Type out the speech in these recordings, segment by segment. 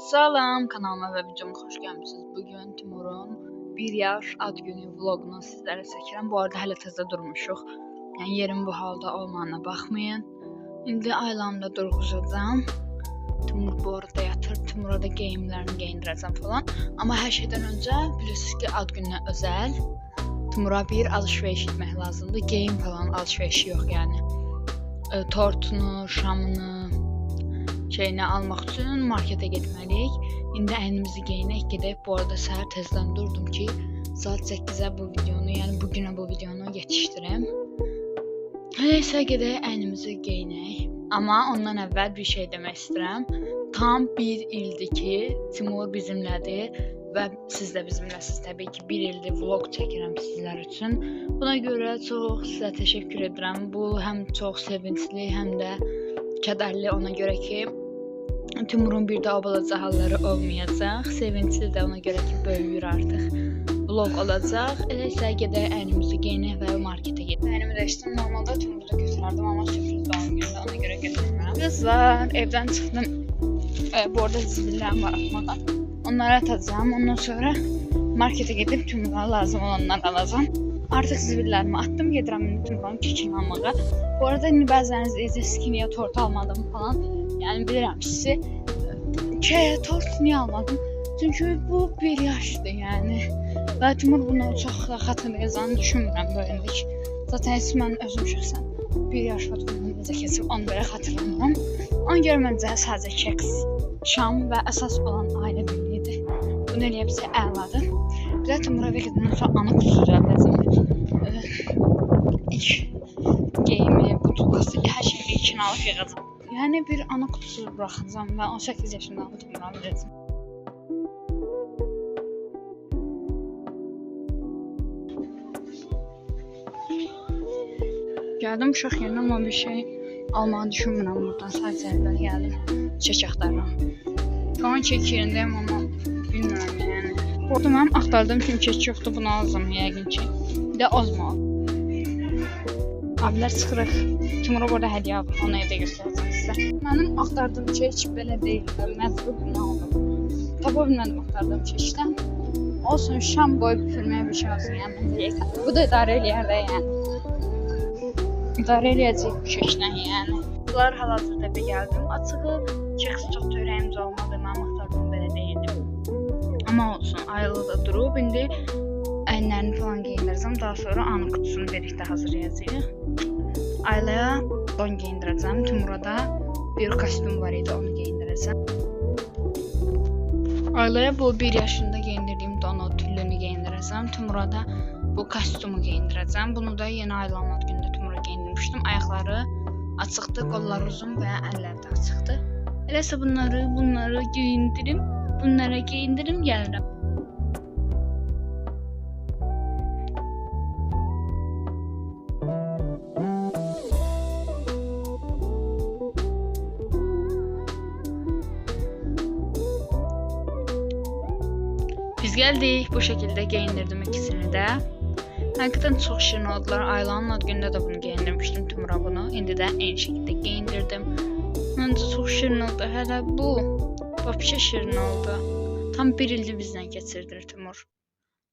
Salam, kanalıma və videoma xoş gəlmisiniz. Bugün Timurun 1 yaş ad günü vloqunu sizlərə çəkirəm. Bu arada hələ təzə durmuşuq. Yəni yerin bu halda olmağına baxmayın. İndi aylamda durğuzacağam. Timur bu arada yatır. Timura da geyimlərini geyindirəcəm falan. Amma hər şeydən öncə bilirsiniz ki, ad gününə özəl Timura bir alış-veriş etmək lazımdır. Geyim falan alış-verişi yox yəni. Tortunu, şamını şeyini almaq üçün marketə getməliyik. İndi əynimizi geyinək, gedək. Bu arada səhər tezdən durdum ki, saat 8-ə bu videonu, yəni bugünə bu videonu yetişdirəm. Hələ isə gedək əynimizi geyinək. Amma ondan əvvəl bir şey demək istəyirəm. Tam 1 ildir ki, Timur bizimlədir və siz də bizimləsiniz. Təbii ki, 1 ildir vlog çəkirəm sizlər üçün. Buna görə çox sizə təşəkkür edirəm. Bu həm çox sevincli, həm də kədərli, ona görə ki, Timurun bir də o balaca halları olmayacaq. Sevincli də ona görə ki, böyüyür artıq. Vlog olacaq. Elə isə gedək əynimizi geyinək və marketə gedək. Əynimi dəyişdim. Normalda Timuru da götürərdim, amma sürpriz doğum günündə, ona görə götürmürəm. Qızlar, evdən çıxdım. Bu arada zibillərim var atmağa. Onları atacağım. Ondan sonra marketə gedib Timura lazım olanları alacağım. Artıq zibillərimi attım. Gedirəm indi Timurun kekini almağa. Bu arada indi bəziləriniz deyəcəksiniz ki, niyə tort almadım falan. Yəni bilirəm sizi. Tort niyə almadım? Çünki bu 1 yaşdır yəni. Və Timur bunu çox xatırlayacağını düşünmürəm böyündük. Zaten mən özüm şəxsən 1 yaş vaxtımda necə keçib onu belə xatırlamıram. Ona görə məncə sadəcə keks, şam və əsas olan ailə birliyidir. Bunu eləyə bizə əladır. Bir də Timur evə gedəndən sonra ana kutusu düzəldəcəm. İlk geyimi, butulkası, hər şeyi ilkin alıb yığacam. Yəni bir ana kutusu buraxacam və 18 yaşında Timur'a verəcəm. Gəldim uşaq yerinə, amma bir şey almağı düşünmürəm buradan. Sadəcə əvvəl gəldim, çək axtarıram. Şu an kek yerindəyim, amma bilmirəm yəni. Burada mənim axtardığım kimi kek yoxdur, bunu alacam yəqin ki. Bir də ozma. Abilər çıxırıq. Timur'a burada hədiyyə aldım, onu evdə göstərəcəm sizə. Mənim axtardığım kek belə deyildi, məcbur bunu aldım. Tapa bilmədim axtardığım kekdən. Olsun, şam qoyub üfürməyə bir şey olsun, yəni. Bu da idarə eləyər də, yəni. İdarə eləyəcək bu kekdən, yəni. Bunlar hal-hazırda bir gəldim. Açığı, keks çox da ürəyimcə olmadı, mənim axtardığım belə deyildi. Amma olsun, ayrılı da durub, indi əyinlərini falan geyindirəcəm, daha sonra ana kutusunu birlikdə hazırlayacağıq. Aylaya don geyindirəcəm, Timur'a da bir kostyum var idi, onu geyindirəcəm. Aylaya bu 1 yaşında geyindirdiyim donu, tüllünü geyindirəcəm, Timur'a da bu kostyumu geyindirəcəm. Bunu da yeni aylanma günündə Timur'a geyindirmişdim. Ayaqları açıqdır, qolları uzun və əlləri də açıqdır. Eləsə bunları geyindirim, bunlara geyindirim, gəlirəm. Biz gəldik, bu şəkildə geyindirdim ikisini də. Həqiqətən çox şirin oldular. Aylanın ad günündə də bunu geyindirmişdim Timur'a bunu. İndi də eyni şəkildə geyindirdim. Məncə çox şirin oldu. Hələ bu vəbşə şirin oldu. Tam 1 ildir bizlə keçirdir Timur.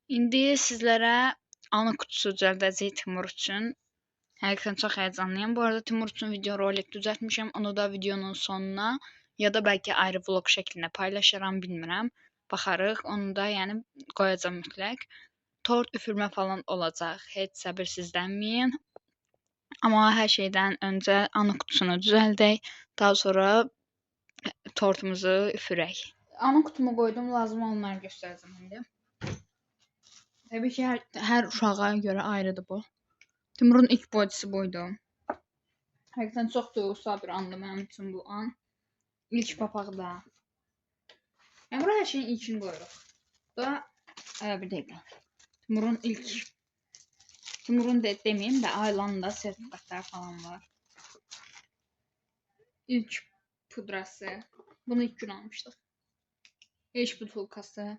İndi sizlərə ana kutusu düzəldəcəyik Timur üçün. Həqiqətən çox həyəcanlıyam. Bu arada Timur üçün video rolik düzəltmişəm. Onu da videonun sonuna ya da bəlkə ayrı vlog şəklində paylaşaram, bilmirəm. Baxarıq, onu da yəni qoyacam mütləq. Tort üfürmə falan olacaq, heç səbirsizlənməyin. Amma hər şeydən öncə ana kutusunu düzəldək, daha sonra tortumuzu üfürək. Ana kutumu qoydum, lazım olanları göstərəcəm indi. Təbii ki, hər uşağa görə ayrıdır bu. Timurun ilk boycusu buydu. Həqiqətən çox duygusal bir andı mənim üçün bu an. İlk papaqda. Yəni, bura hər şeyin ilkini qoyuruq. Bu da, bir dəqiqə. Timurun deməyim də, Aylanın da sertifikatları falan var. İlk pudrası. Bunu 2 gün almışdıq. İlk butulkası.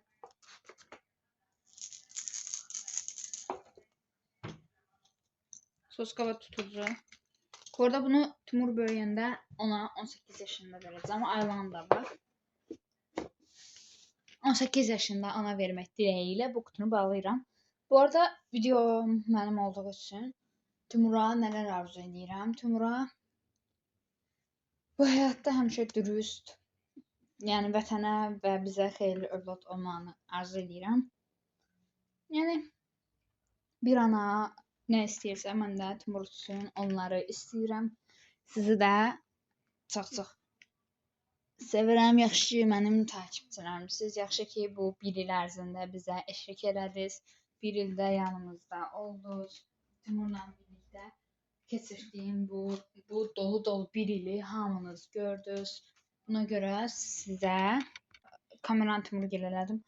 Sos qaba tutucu. Bu arada bunu Timur böyüyəndə ona 18 yaşında verəcəm. Aylan da var. 18 yaşında ana vermək diləyi ilə bu qutunu bağlayıram. Bu arada video mənim olduğu üçün Timura nələr arzu edirəm? Timura bu həyatda həmişə dürüst, yəni vətənə və bizə xeyirli övlad olmağını arzu edirəm. Yəni bir ana nə istəyirsə, mən də Timur üçün onları istəyirəm. Sizi də çox sevirəm. Yaxşı ki, mənim takipçilərimsiz. Yaxşı ki, bu bir il ərzində bizə eşlik elədiniz. Bir ildə yanımızda oldunuz. Timurla birlikdə keçirdiyim bu dolu bir ili hamınız gördünüz. Buna görə sizə kameranı Timuru gel elədim.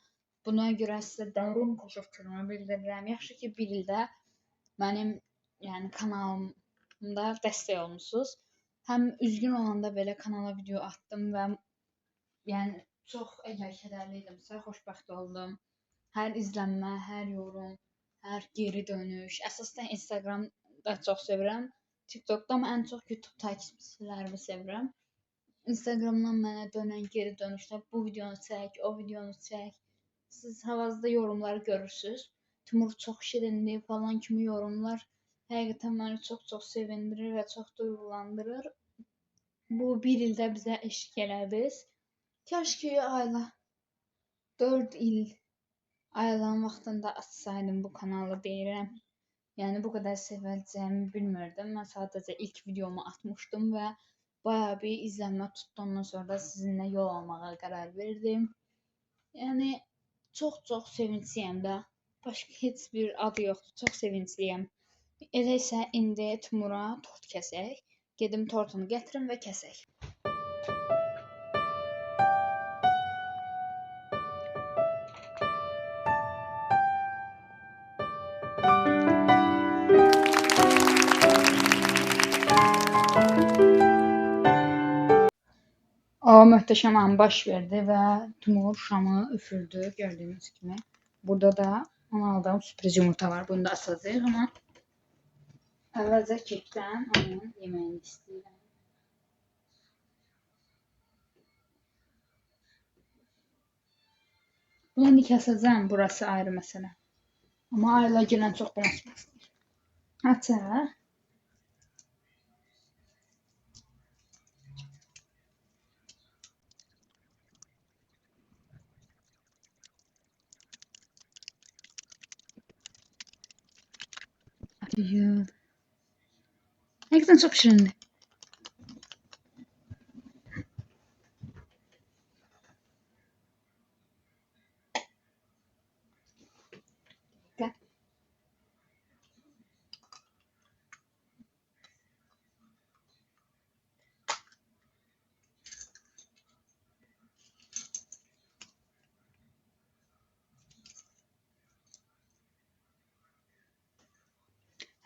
Buna görə sizə dərin təşəkkürümü bildirirəm. Yaxşı ki, bir ildə mənim kanalımda dəstək olmusunuz. Həm üzgün olanda belə kanala video atdım və çox əgər kədərli idimsə, xoşbəxt oldum. Hər izlənmə, hər yorum, hər geri dönüş. Əsasən Instagramda çox sevirəm. TikTokda ən çox YouTube takipçilərimi sevirəm. Instagramdan mənə dönən geri dönüşlər, bu videonu çək, o videonu çək. Siz havazda yorumları görürsünüz. Timur çox şirindir falan kimi yorumlar həqiqətən məni çox sevindirir və çox duyğulandırır. Bu bir ildə bizə eşlik elədiniz. Kaş ki Ayla 4 il Aylanın vaxtında açsaydım bu kanalı deyirəm. Yəni bu qədər seviləcəyimi bilmirdim. Mən sadəcə ilk videomu atmışdım və bayağı bir izlənmə tutdu. Ondan sonra da sizinlə yol almağa qərar verdim. Yəni çox sevincliyəm də. Başqa heç bir adı yoxdur. Çox sevincliyəm. Elə isə indi Timura tort kəsək. Gedim tortunu gətirim və kəsək. O möhtəşəm an baş verdi və Timur şamı üfürdü gördüyünüz kimi. Burada da ona aldığım sürpriz yumurta var. Bunu da asacağıq amma əvvəlcə kekdən onun yeməyini istəyirəm. Bunu indi kəsəcəm, burası ayrı məsələ. Amma Ayla gələn çox danışmaq istəyir. Açaq. Həqiqətən çox şirindir.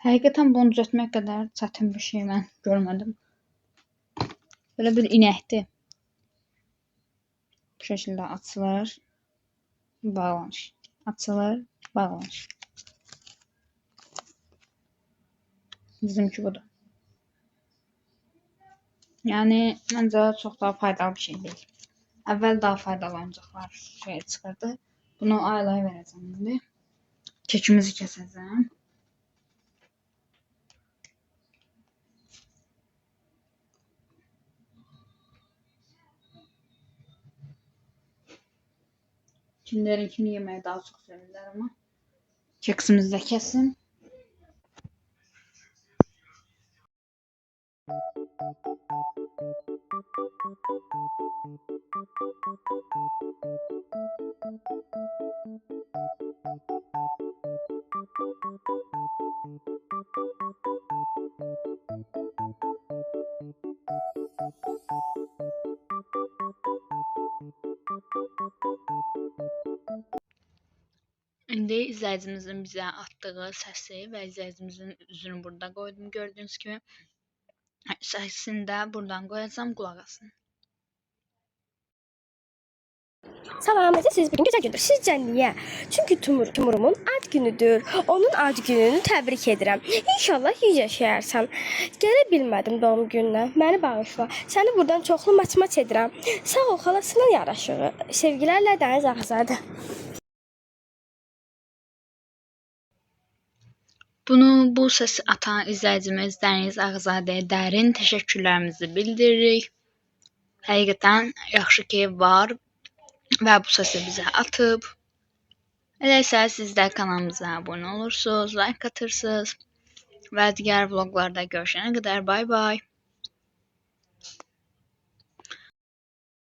Həqiqətən bunu düzəltmək qədər çətin bir şey mən görmədim. Belə bir inəkdir. Bu şəkildə açılır, bağlanır. Açılır, bağlanır. Bizimki budur. Yəni məncə çox daha faydalı bir şey deyil. Əvvəl daha faydalı oyuncaqlar çıxırdı. Bunu Aylaya verəcəm indi. Kekimizi kəsəcəm. Kimlərinkini yeməyi daha çox sevirlər amma. Keksimizi də kəsin. İndi izləyicimizin bizə atdığı səsi və izləyicimizin üzünü burada qoydum. Gördüyünüz kimi səsini də buradan qoyacağım, qulaq asın. Salam, necəsiniz? Bugün gözəl gündür. Sizcə niyə? Çünki Tumurumun ad günüdür. Onun ad gününü təbrik edirəm. İnşallah 100 yaşayarsan. Gələ bilmədim doğum gününə. Məni bağışla. Səni buradan çoxlu maç edirəm. Sağ ol, xalasının yaraşığı. Sevgilərlə Dəniz Ağzadə. Bu səsi atan izləyicimiz Dəniz Ağzadəyə dərin təşəkkürlərimizi bildiririk. Həqiqətən yaxşı ki var və bu səsi bizə atıb. Elə isə siz də kanalımıza abunə olursunuz, like atırsınız və digər vloqlarda görüşənə qədər bay bay.